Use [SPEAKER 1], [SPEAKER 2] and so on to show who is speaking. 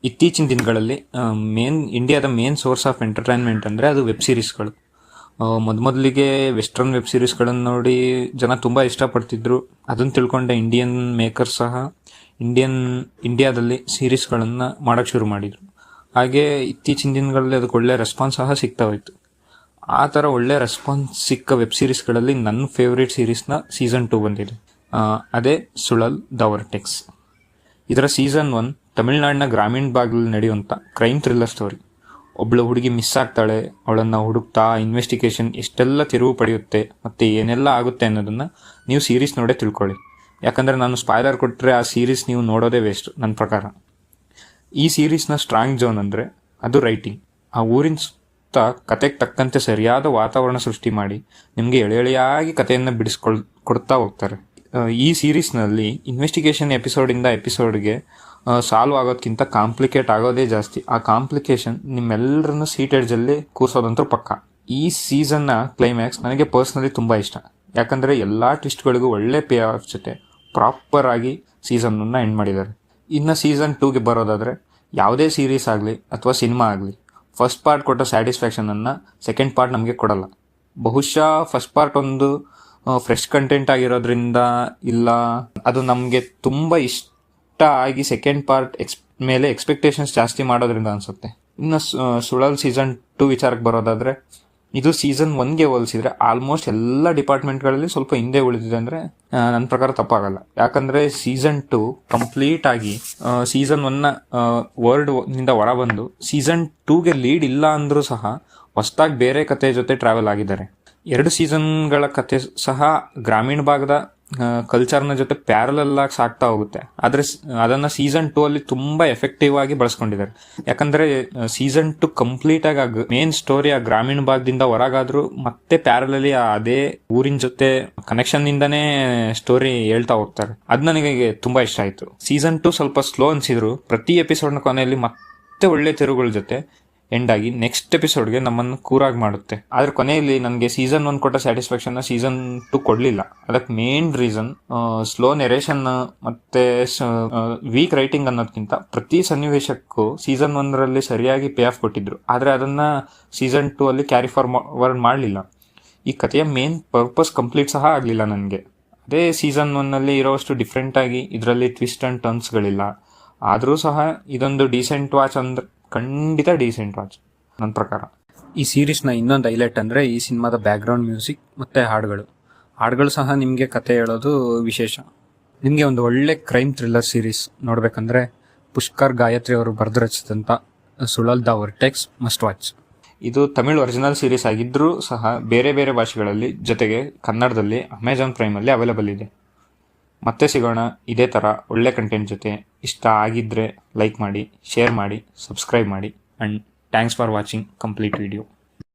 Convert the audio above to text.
[SPEAKER 1] ಇತ್ತೀಚಿನ ದಿನಗಳಲ್ಲಿ ಇಂಡಿಯಾದ ಮೇನ್ ಸೋರ್ಸ್ ಆಫ್ ಎಂಟರ್ಟೈನ್ಮೆಂಟ್ ಅಂದರೆ ಅದು ವೆಬ್ ಸೀರೀಸ್ಗಳು. ಮೊದಲಿಗೆ ವೆಸ್ಟರ್ನ್ ವೆಬ್ ಸೀರೀಸ್ಗಳನ್ನು ನೋಡಿ ಜನ ತುಂಬ ಇಷ್ಟಪಡ್ತಿದ್ರು. ಅದನ್ನು ತಿಳ್ಕೊಂಡೆ ಇಂಡಿಯನ್ ಮೇಕರ್ಸ್ ಸಹ ಇಂಡಿಯಾದಲ್ಲಿ ಸೀರೀಸ್ಗಳನ್ನು ಮಾಡೋಕ್ಕೆ ಶುರು ಮಾಡಿದರು. ಹಾಗೆ ಇತ್ತೀಚಿನ ದಿನಗಳಲ್ಲಿ ಅದಕ್ಕೆ ಒಳ್ಳೆ ರೆಸ್ಪಾನ್ಸ್ ಸಹ ಸಿಗ್ತಾ ಹೋಯಿತು. ಆ ಥರ ಒಳ್ಳೆ ರೆಸ್ಪಾನ್ಸ್ ಸಿಕ್ಕ ವೆಬ್ ಸೀರೀಸ್ಗಳಲ್ಲಿ ನನ್ನ ಫೇವ್ರೇಟ್ ಸೀರೀಸ್ನ ಸೀಸನ್ 2 ಬಂದಿದೆ. ಅದೇ ಸುಳಲ್ ದ ವರ್ಟೆಕ್ಸ್. ಇದರ ಸೀಸನ್ 1 ತಮಿಳ್ನಾಡಿನ ಗ್ರಾಮೀಣ ಭಾಗದಲ್ಲಿ ನಡೆಯುವಂಥ ಕ್ರೈಮ್ ಥ್ರಿಲ್ಲರ್ ಸ್ಟೋರಿ. ಒಬ್ಬಳು ಹುಡುಗಿ ಮಿಸ್ ಆಗ್ತಾಳೆ, ಅವಳನ್ನು ಹುಡುಕ್ತಾ ಇನ್ವೆಸ್ಟಿಗೇಷನ್ ಎಷ್ಟೆಲ್ಲ ತಿರುವು ಪಡೆಯುತ್ತೆ ಮತ್ತು ಏನೆಲ್ಲ ಆಗುತ್ತೆ ಅನ್ನೋದನ್ನು ನೀವು ಸೀರೀಸ್ ನೋಡೇ ತಿಳ್ಕೊಳ್ಳಿ. ಯಾಕಂದರೆ ನಾನು ಸ್ಪಾಯ್ಲರ್ ಕೊಟ್ಟರೆ ಆ ಸೀರೀಸ್ ನೀವು ನೋಡೋದೇ ವೇಸ್ಟ್ ನನ್ನ ಪ್ರಕಾರ. ಈ ಸೀರೀಸ್ನ ಸ್ಟ್ರಾಂಗ್ ಝೋನ್ ಅಂದರೆ ಅದು ರೈಟಿಂಗ್. ಆ ಊರಿನ ಸುತ್ತ ಕತೆಗೆ ತಕ್ಕಂತೆ ಸರಿಯಾದ ವಾತಾವರಣ ಸೃಷ್ಟಿ ಮಾಡಿ ನಿಮಗೆ ಎಳೆಯಾಗಿ ಕಥೆಯನ್ನು ಕೊಡ್ತಾ ಹೋಗ್ತಾರೆ. ಈ ಸೀರೀಸ್ನಲ್ಲಿ ಇನ್ವೆಸ್ಟಿಗೇಷನ್ ಎಪಿಸೋಡಿಂದ ಎಪಿಸೋಡ್ಗೆ ಸಾಲ್ವ್ ಆಗೋದಕ್ಕಿಂತ ಕಾಂಪ್ಲಿಕೇಟ್ ಆಗೋದೇ ಜಾಸ್ತಿ. ಆ ಕಾಂಪ್ಲಿಕೇಶನ್ ನಿಮ್ಮೆಲ್ಲರನ್ನು ಸೀಟ್ ಎಡ್ಜಲ್ಲಿ ಕೂರಿಸೋದಂತೂ ಪಕ್ಕ. ಈ ಸೀಸನ್ನ ಕ್ಲೈಮ್ಯಾಕ್ಸ್ ನನಗೆ ಪರ್ಸ್ನಲಿ ತುಂಬ ಇಷ್ಟ. ಯಾಕಂದರೆ ಎಲ್ಲ ಟ್ವಿಸ್ಟ್ಗಳಿಗೂ ಒಳ್ಳೆ ಪೇ ಆಫ್ ಜೊತೆ ಪ್ರಾಪರ್ ಆಗಿ ಸೀಸನ್ನ ಎಂಡ್ ಮಾಡಿದ್ದಾರೆ. ಇನ್ನು ಸೀಸನ್ 2ಗೆ ಬರೋದಾದರೆ ಯಾವುದೇ ಸೀರೀಸ್ ಆಗಲಿ ಅಥವಾ ಸಿನಿಮಾ ಆಗಲಿ ಫಸ್ಟ್ ಪಾರ್ಟ್ ಕೊಟ್ಟ ಸ್ಯಾಟಿಸ್ಫ್ಯಾಕ್ಷನನ್ನು ಸೆಕೆಂಡ್ ಪಾರ್ಟ್ ನಮಗೆ ಕೊಡಲ್ಲ. ಬಹುಶಃ ಫಸ್ಟ್ ಪಾರ್ಟ್ ಒಂದು ಫ್ರೆಶ್ ಕಂಟೆಂಟ್ ಆಗಿರೋದ್ರಿಂದ ಇಲ್ಲ ಅದು ನಮಗೆ ತುಂಬ ಇಷ್ಟ ಆಗಿ ಸೆಕೆಂಡ್ ಪಾರ್ಟ್ ಮೇಲೆ ಎಕ್ಸ್ಪೆಕ್ಟೇಷನ್ಸ್ ಜಾಸ್ತಿ ಮಾಡೋದ್ರಿಂದ ಅನಿಸುತ್ತೆ. ಇನ್ನು ಸುಳಲ್ ಸೀಸನ್ 2 ವಿಚಾರಕ್ಕೆ ಬರೋದಾದರೆ ಇದು ಸೀಸನ್ 1ಗೆ ಹೋಲಿಸಿದ್ರೆ ಆಲ್ಮೋಸ್ಟ್ ಎಲ್ಲ ಡಿಪಾರ್ಟ್ಮೆಂಟ್ಗಳಲ್ಲಿ ಸ್ವಲ್ಪ ಹಿಂದೆ ಉಳಿದಿದೆ ಅಂದರೆ ನನ್ನ ಪ್ರಕಾರ ತಪ್ಪಾಗಲ್ಲ. ಯಾಕಂದರೆ ಸೀಸನ್ 2 ಕಂಪ್ಲೀಟ್ ಆಗಿ ಸೀಸನ್ 1ನ ವರ್ಡ್ನಿಂದ ಹೊರಬಂದು ಸೀಸನ್ 2ಗೆ ಲೀಡ್ ಇಲ್ಲ ಅಂದರೂ ಸಹ ಹೊಸದಾಗಿ ಬೇರೆ ಕತೆ ಜೊತೆ ಟ್ರಾವೆಲ್ ಆಗಿದ್ದಾರೆ. 2 ಸೀಸನ್ಗಳ ಕತೆ ಸಹ ಗ್ರಾಮೀಣ ಭಾಗದ ಕಲ್ಚರ್ನ ಜೊತೆ ಪ್ಯಾರಲಲ್ ಆಗಿ ಸಾಕ್ತಾ ಹೋಗುತ್ತೆ. ಆದರೆ ಅದನ್ನು ಸೀಸನ್ 2 ಅಲ್ಲಿ ತುಂಬ ಎಫೆಕ್ಟಿವ್ ಆಗಿ ಬಳಸ್ಕೊಂಡಿದ್ದಾರೆ. ಯಾಕಂದರೆ ಸೀಸನ್ 2 ಕಂಪ್ಲೀಟ್ ಆಗಿ ಮೇನ್ ಸ್ಟೋರಿ ಆ ಗ್ರಾಮೀಣ ಭಾಗದಿಂದ ಹೊರಗಾದ್ರೂ ಮತ್ತೆ ಪ್ಯಾರಲಲಿ ಅದೇ ಊರಿನ ಜೊತೆ ಕನೆಕ್ಷನ್ ಇಂದಾನೇ ಸ್ಟೋರಿ ಹೇಳ್ತಾ ಹೋಗ್ತಾರೆ. ಅದು ನನಗೆ ತುಂಬಾ ಇಷ್ಟ ಆಯಿತು. ಸೀಸನ್ 2 ಸ್ವಲ್ಪ ಸ್ಲೋ ಅನ್ಸಿದ್ರು ಪ್ರತಿ ಎಪಿಸೋಡ್ನ ಕೊನೆಯಲ್ಲಿ ಮತ್ತೆ ಒಳ್ಳೆ ತಿರುಗಳ ಜೊತೆ ಎಂಡ್ ಆಗಿ ನೆಕ್ಸ್ಟ್ ಎಪಿಸೋಡ್ಗೆ ನಮ್ಮನ್ನು ಕೂರಾಗಿ ಮಾಡುತ್ತೆ. ಆದ್ರೆ ಕೊನೆಯಲ್ಲಿ ನನಗೆ ಸೀಸನ್ 1 ಕೊಟ್ಟ ಸ್ಯಾಟಿಸ್ಫ್ಯಾಕ್ಷನ್ ಸೀಸನ್ 2 ಕೊಡ್ಲಿಲ್ಲ. ಅದಕ್ಕೆ ಮೇನ್ ರೀಸನ್ ಸ್ಲೋ ನೆರೇಷನ್ ಮತ್ತೆ ವೀಕ್ ರೈಟಿಂಗ್ ಅನ್ನೋದಕ್ಕಿಂತ ಪ್ರತಿ ಸನ್ನಿವೇಶಕ್ಕೂ ಸೀಸನ್ 1ರಲ್ಲಿ ಸರಿಯಾಗಿ ಪೇ ಆಫ್ ಕೊಟ್ಟಿದ್ರು. ಆದ್ರೆ ಅದನ್ನ ಸೀಸನ್ 2 ಅಲ್ಲಿ ಕ್ಯಾರಿ ಫಾರ್ವರ್ಡ್ ಮಾಡಲಿಲ್ಲ. ಈ ಕಥೆಯ ಮೇನ್ ಪರ್ಪಸ್ ಕಂಪ್ಲೀಟ್ ಸಹ ಆಗಲಿಲ್ಲ ನನಗೆ. ಅದೇ ಸೀಸನ್ 1ನಲ್ಲಿ ಇರೋವಷ್ಟು ಡಿಫ್ರೆಂಟ್ ಆಗಿ ಇದರಲ್ಲಿ ಟ್ವಿಸ್ಟ್ ಅಂಡ್ ಟರ್ನ್ಸ್ಗಳಿಲ್ಲ. ಆದರೂ ಸಹ ಇದೊಂದು ಡೀಸೆಂಟ್ ವಾಚ್ ಅಂದ್ರೆ ಖಂಡಿತ ಡೀಸೆಂಟ್ ವಾಚ್ ನನ್ನ ಪ್ರಕಾರ. ಈ ಸೀರೀಸ್ನ ಇನ್ನೊಂದು ಹೈಲೈಟ್ ಅಂದರೆ ಈ ಸಿನಿಮಾದ ಬ್ಯಾಕ್ಗ್ರೌಂಡ್ ಮ್ಯೂಸಿಕ್ ಮತ್ತು ಹಾಡುಗಳು ಸಹ ನಿಮಗೆ ಕತೆ ಹೇಳೋದು ವಿಶೇಷ. ನಿಮಗೆ ಒಂದು ಒಳ್ಳೆ ಕ್ರೈಮ್ ಥ್ರಿಲ್ಲರ್ ಸೀರೀಸ್ ನೋಡಬೇಕಂದ್ರೆ ಪುಷ್ಕರ್ ಗಾಯತ್ರಿ ಅವರು ಬರೆದು ರಚಿಸಿದಂಥ Suzhal the vortex must watch. ಇದು ತಮಿಳ್ ಒರಿಜಿನಲ್ ಸೀರೀಸ್ ಆಗಿದ್ದರೂ ಸಹ ಬೇರೆ ಬೇರೆ ಭಾಷೆಗಳಲ್ಲಿ ಜೊತೆಗೆ ಕನ್ನಡದಲ್ಲಿ ಅಮೆಜಾನ್ ಪ್ರೈಮಲ್ಲಿ ಅವೈಲೇಬಲ್ ಇದೆ. ಮತ್ತೆ ಸಿಗೋಣ ಇದೇ ಥರ ಒಳ್ಳೆ ಕಂಟೆಂಟ್ ಜೊತೆ. ಇಷ್ಟ ಆಗಿದ್ದರೆ ಲೈಕ್ ಮಾಡಿ, ಶೇರ್ ಮಾಡಿ, ಸಬ್ಸ್ಕ್ರೈಬ್ ಮಾಡಿ. And thanks for watching complete video.